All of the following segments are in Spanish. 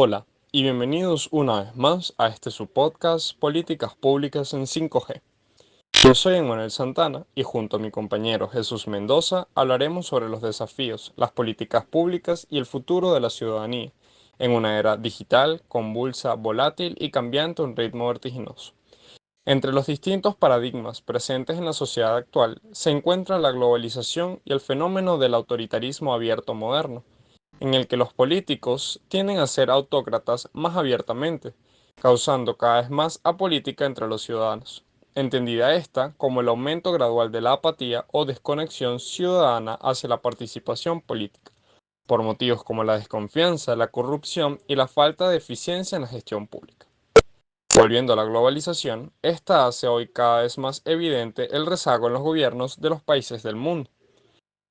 Hola y bienvenidos una vez más a este su podcast Políticas Públicas en 5G. Yo soy Emmanuel Santana y junto a mi compañero Jesús Mendoza hablaremos sobre los desafíos, las políticas públicas y el futuro de la ciudadanía en una era digital, convulsa, volátil y cambiante a un ritmo vertiginoso. Entre los distintos paradigmas presentes en la sociedad actual se encuentra la globalización y el fenómeno del autoritarismo abierto moderno en el que los políticos tienden a ser autócratas más abiertamente, causando cada vez más apolítica entre los ciudadanos, entendida esta como el aumento gradual de la apatía o desconexión ciudadana hacia la participación política, por motivos como la desconfianza, la corrupción y la falta de eficiencia en la gestión pública. Volviendo a la globalización, esta hace hoy cada vez más evidente el rezago en los gobiernos de los países del mundo.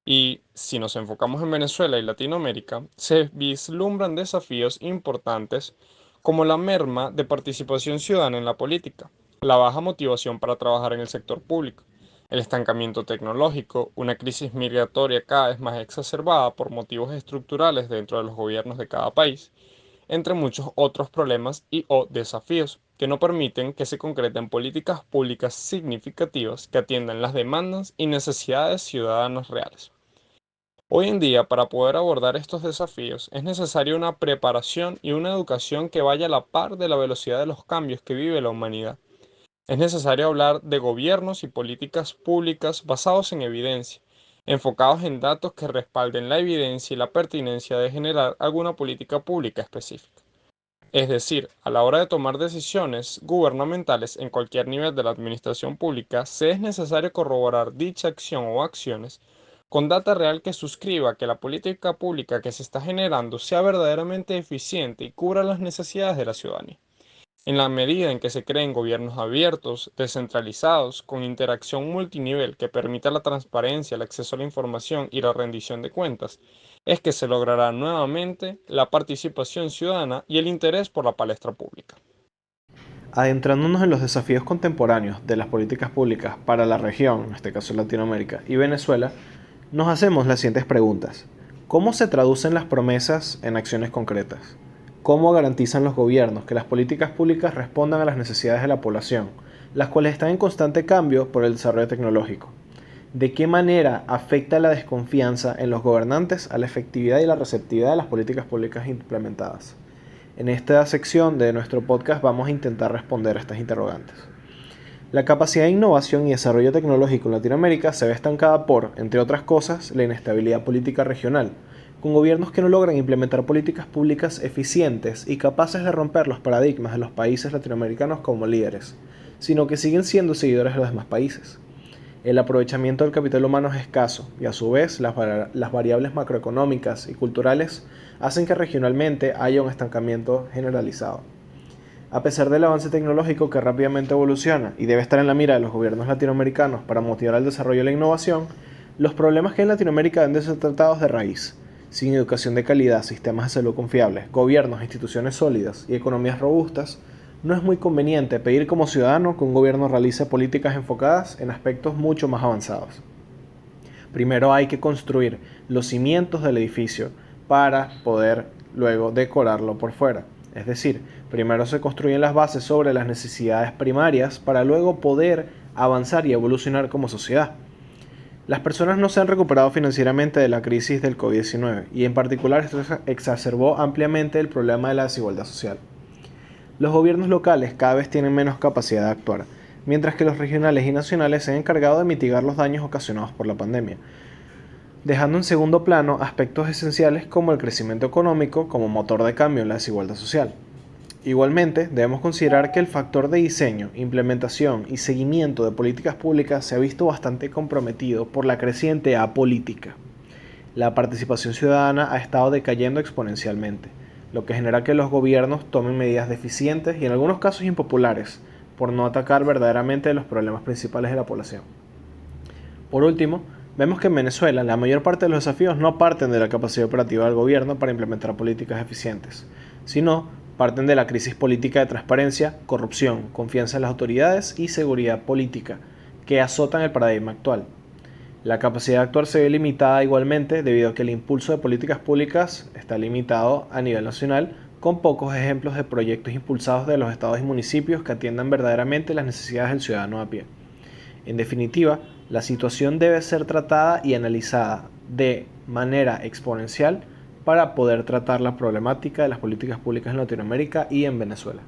Y si nos enfocamos en Venezuela y Latinoamérica, se vislumbran desafíos importantes como la merma de participación ciudadana en la política, la baja motivación para trabajar en el sector público, el estancamiento tecnológico, una crisis migratoria cada vez más exacerbada por motivos estructurales dentro de los gobiernos de cada país, entre muchos otros problemas y o desafíos que no permiten que se concreten políticas públicas significativas que atiendan las demandas y necesidades ciudadanas reales. Hoy en día, para poder abordar estos desafíos, es necesaria una preparación y una educación que vaya a la par de la velocidad de los cambios que vive la humanidad. Es necesario hablar de gobiernos y políticas públicas basados en evidencia, enfocados en datos que respalden la evidencia y la pertinencia de generar alguna política pública específica. Es decir, a la hora de tomar decisiones gubernamentales en cualquier nivel de la administración pública, se es necesario corroborar dicha acción o acciones con data real que suscriba que la política pública que se está generando sea verdaderamente eficiente y cubra las necesidades de la ciudadanía. En la medida en que se creen gobiernos abiertos, descentralizados, con interacción multinivel que permita la transparencia, el acceso a la información y la rendición de cuentas, es que se logrará nuevamente la participación ciudadana y el interés por la palestra pública. Adentrándonos en los desafíos contemporáneos de las políticas públicas para la región, en este caso Latinoamérica y Venezuela, nos hacemos las siguientes preguntas. ¿Cómo se traducen las promesas en acciones concretas? ¿Cómo garantizan los gobiernos que las políticas públicas respondan a las necesidades de la población, las cuales están en constante cambio por el desarrollo tecnológico? ¿De qué manera afecta la desconfianza en los gobernantes a la efectividad y la receptividad de las políticas públicas implementadas? En esta sección de nuestro podcast vamos a intentar responder a estas interrogantes. La capacidad de innovación y desarrollo tecnológico en Latinoamérica se ve estancada por, entre otras cosas, la inestabilidad política regional, con gobiernos que no logran implementar políticas públicas eficientes y capaces de romper los paradigmas de los países latinoamericanos como líderes, sino que siguen siendo seguidores de los demás países. El aprovechamiento del capital humano es escaso y a su vez las variables macroeconómicas y culturales hacen que regionalmente haya un estancamiento generalizado. A pesar del avance tecnológico que rápidamente evoluciona y debe estar en la mira de los gobiernos latinoamericanos para motivar el desarrollo y la innovación, los problemas que hay en Latinoamérica deben ser tratados de raíz. Sin educación de calidad, sistemas de salud confiables, gobiernos, instituciones sólidas y economías robustas, no es muy conveniente pedir como ciudadano que un gobierno realice políticas enfocadas en aspectos mucho más avanzados. Primero hay que construir los cimientos del edificio para poder luego decorarlo por fuera. Es decir, primero se construyen las bases sobre las necesidades primarias para luego poder avanzar y evolucionar como sociedad. Las personas no se han recuperado financieramente de la crisis del COVID-19 y en particular esto exacerbó ampliamente el problema de la desigualdad social. Los gobiernos locales cada vez tienen menos capacidad de actuar, mientras que los regionales y nacionales se han encargado de mitigar los daños ocasionados por la pandemia, dejando en segundo plano aspectos esenciales como el crecimiento económico como motor de cambio en la desigualdad social. Igualmente, debemos considerar que el factor de diseño, implementación y seguimiento de políticas públicas se ha visto bastante comprometido por la creciente apolítica. La participación ciudadana ha estado decayendo exponencialmente, lo que genera que los gobiernos tomen medidas deficientes y en algunos casos impopulares, por no atacar verdaderamente los problemas principales de la población. Por último, vemos que en Venezuela la mayor parte de los desafíos no parten de la capacidad operativa del gobierno para implementar políticas eficientes, sino parten de la crisis política de transparencia, corrupción, confianza en las autoridades y seguridad política, que azotan el paradigma actual. La capacidad de actuar se ve limitada igualmente debido a que el impulso de políticas públicas está limitado a nivel nacional con pocos ejemplos de proyectos impulsados de los estados y municipios que atiendan verdaderamente las necesidades del ciudadano a pie. En definitiva, la situación debe ser tratada y analizada de manera exponencial para poder tratar la problemática de las políticas públicas en Latinoamérica y en Venezuela.